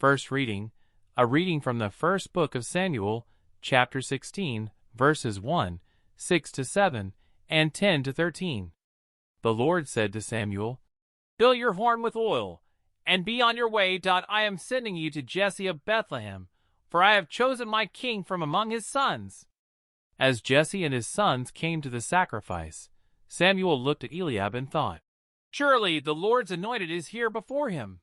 First reading, a reading from the first book of Samuel, chapter 16, verses 1, 6 to 7, and 10 to 13. The Lord said to Samuel, "Fill your horn with oil, and be on your way. I am sending you to Jesse of Bethlehem, for I have chosen my king from among his sons." As Jesse and his sons came to the sacrifice, Samuel looked at Eliab and thought, "Surely the Lord's anointed is here before him."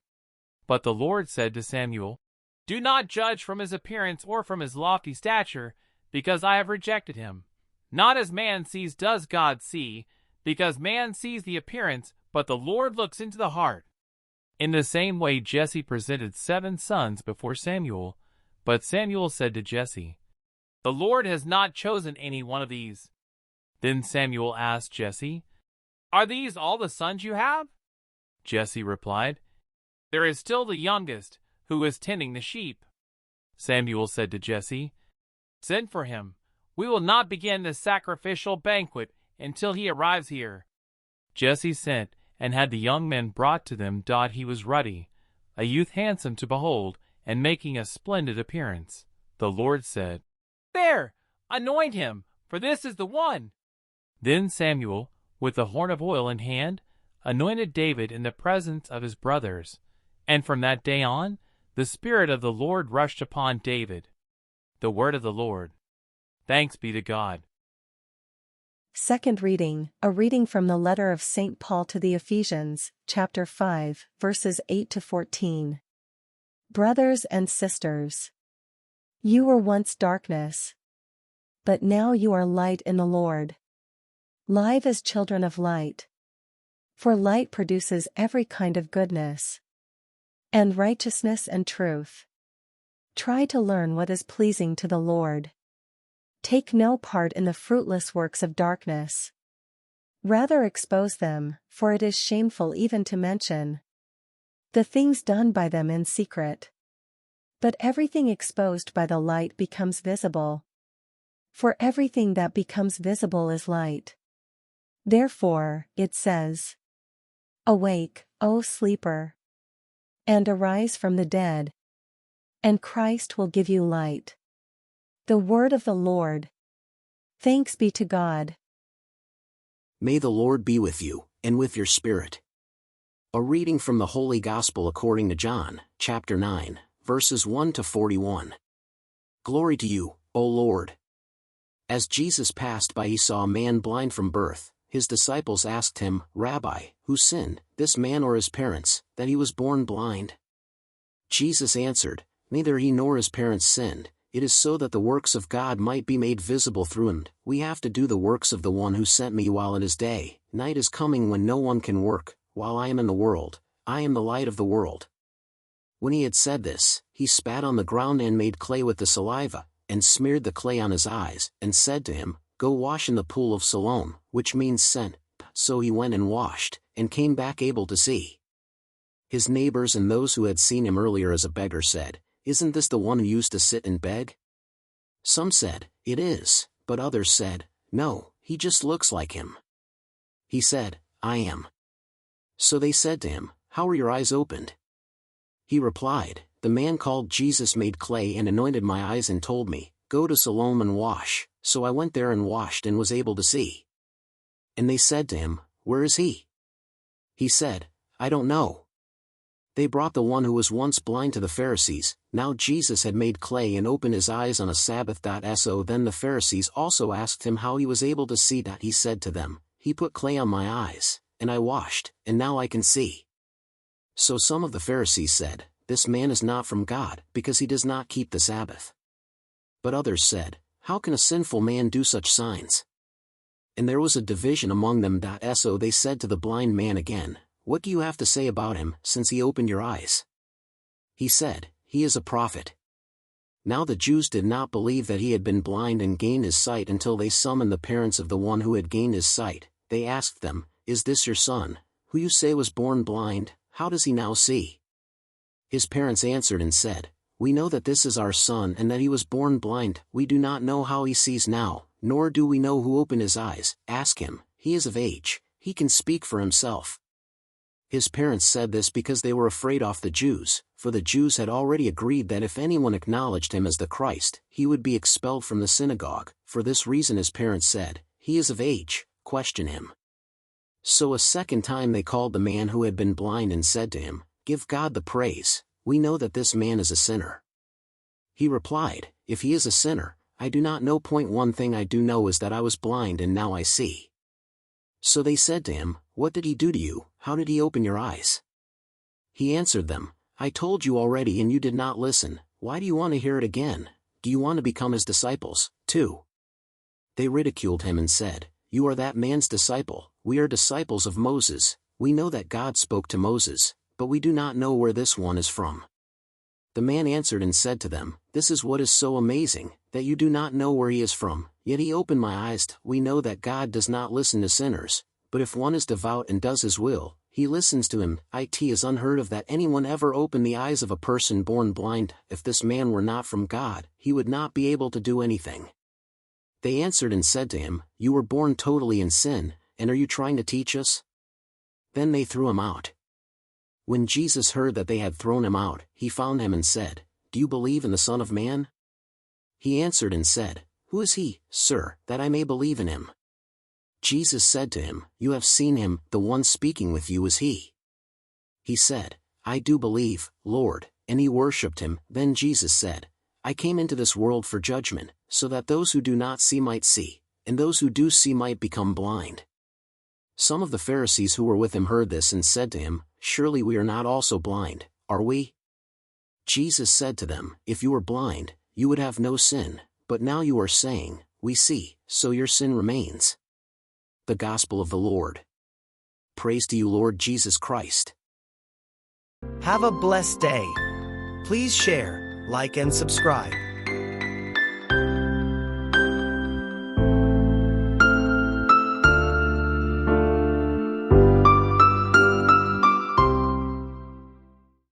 But the Lord said to Samuel, "Do not judge from his appearance or from his lofty stature, because I have rejected him. Not as man sees does God see, because man sees the appearance, but the Lord looks into the heart." In the same way Jesse presented 7 sons before Samuel, but Samuel said to Jesse, "The Lord has not chosen any one of these." Then Samuel asked Jesse, "Are these all the sons you have?" Jesse replied, "There is still the youngest, who is tending the sheep." Samuel said to Jesse, "Send for him. We will not begin the sacrificial banquet until he arrives here." Jesse sent and had the young men brought to them. He was ruddy, a youth handsome to behold, and making a splendid appearance. The Lord said, "There, anoint him, for this is the one." Then Samuel, with the horn of oil in hand, anointed David in the presence of his brothers. And from that day on, the Spirit of the Lord rushed upon David. The word of the Lord. Thanks be to God. Second reading, a reading from the letter of St. Paul to the Ephesians, chapter 5, verses 8 to 14. Brothers and sisters, you were once darkness, but now you are light in the Lord. Live as children of light. For light produces every kind of goodness, and righteousness and truth. Try to learn what is pleasing to the Lord. Take no part in the fruitless works of darkness. Rather expose them, for it is shameful even to mention the things done by them in secret. But everything exposed by the light becomes visible. For everything that becomes visible is light. Therefore, it says, "Awake, O sleeper, and arise from the dead, and Christ will give you light." The word of the Lord. Thanks be to God. May the Lord be with you, and with your spirit. A reading from the Holy Gospel according to John, chapter 9, verses 1 to 41. Glory to you, O Lord. As Jesus passed by, he saw a man blind from birth. His disciples asked him, "Rabbi, who sinned, this man or his parents, that he was born blind?" Jesus answered, "Neither he nor his parents sinned. It is so that the works of God might be made visible through him. We have to do the works of the one who sent me while it is day. Night is coming when no one can work. While I am in the world, I am the light of the world." When he had said this, he spat on the ground and made clay with the saliva, and smeared the clay on his eyes, and said to him, "Go wash in the pool of Siloam," which means sent. So he went and washed, and came back able to see. His neighbors and those who had seen him earlier as a beggar said, "Isn't this the one who used to sit and beg?" Some said, "It is," but others said, "No, he just looks like him." He said, "I am." So they said to him, "How were your eyes opened?" He replied, "The man called Jesus made clay and anointed my eyes and told me, 'Go to Siloam and wash.' So I went there and washed and was able to see." And they said to him, "Where is he?" He said, "I don't know." They brought the one who was once blind to the Pharisees. Now Jesus had made clay and opened his eyes on a Sabbath. So then the Pharisees also asked him how he was able to see. He said to them, "He put clay on my eyes, and I washed, and now I can see." So some of the Pharisees said, "This man is not from God, because he does not keep the Sabbath." But others said, "How can a sinful man do such signs?" And there was a division among them. So they said to the blind man again, "What do you have to say about him, since he opened your eyes?" He said, "He is a prophet." Now the Jews did not believe that he had been blind and gained his sight until they summoned the parents of the one who had gained his sight. They asked them, "Is this your son, who you say was born blind? How does he now see?" His parents answered and said, "We know that this is our son and that he was born blind. We do not know how he sees now, nor do we know who opened his eyes. Ask him, he is of age, he can speak for himself." His parents said this because they were afraid of the Jews, for the Jews had already agreed that if anyone acknowledged him as the Christ, he would be expelled from the synagogue. For this reason his parents said, "He is of age, question him." So a second time they called the man who had been blind and said to him, "Give God the praise, we know that this man is a sinner." He replied, "If he is a sinner, I do not know. One thing I do know is that I was blind and now I see." So they said to him, "What did he do to you? How did he open your eyes?" He answered them, "I told you already and you did not listen. Why do you want to hear it again? Do you want to become his disciples, too?" They ridiculed him and said, "You are that man's disciple, we are disciples of Moses. We know that God spoke to Moses, but we do not know where this one is from." The man answered and said to them, "This is what is so amazing, that you do not know where he is from, yet he opened my eyes. We know that God does not listen to sinners, but if one is devout and does his will, he listens to him. It is unheard of that anyone ever opened the eyes of a person born blind. If this man were not from God, he would not be able to do anything." They answered and said to him, "You were born totally in sin, and are you trying to teach us?" Then they threw him out. When Jesus heard that they had thrown him out, he found him and said, "Do you believe in the Son of Man?" He answered and said, "Who is he, sir, that I may believe in him?" Jesus said to him, "You have seen him, the one speaking with you is he." He said, "I do believe, Lord," and he worshipped him. Then Jesus said, "I came into this world for judgment, so that those who do not see might see, and those who do see might become blind." Some of the Pharisees who were with him heard this and said to him, "Surely we are not also blind, are we?" Jesus said to them, "If you were blind, you would have no sin, but now you are saying, 'We see,' so your sin remains." The Gospel of the Lord. Praise to you, Lord Jesus Christ. Have a blessed day. Please share, like and subscribe.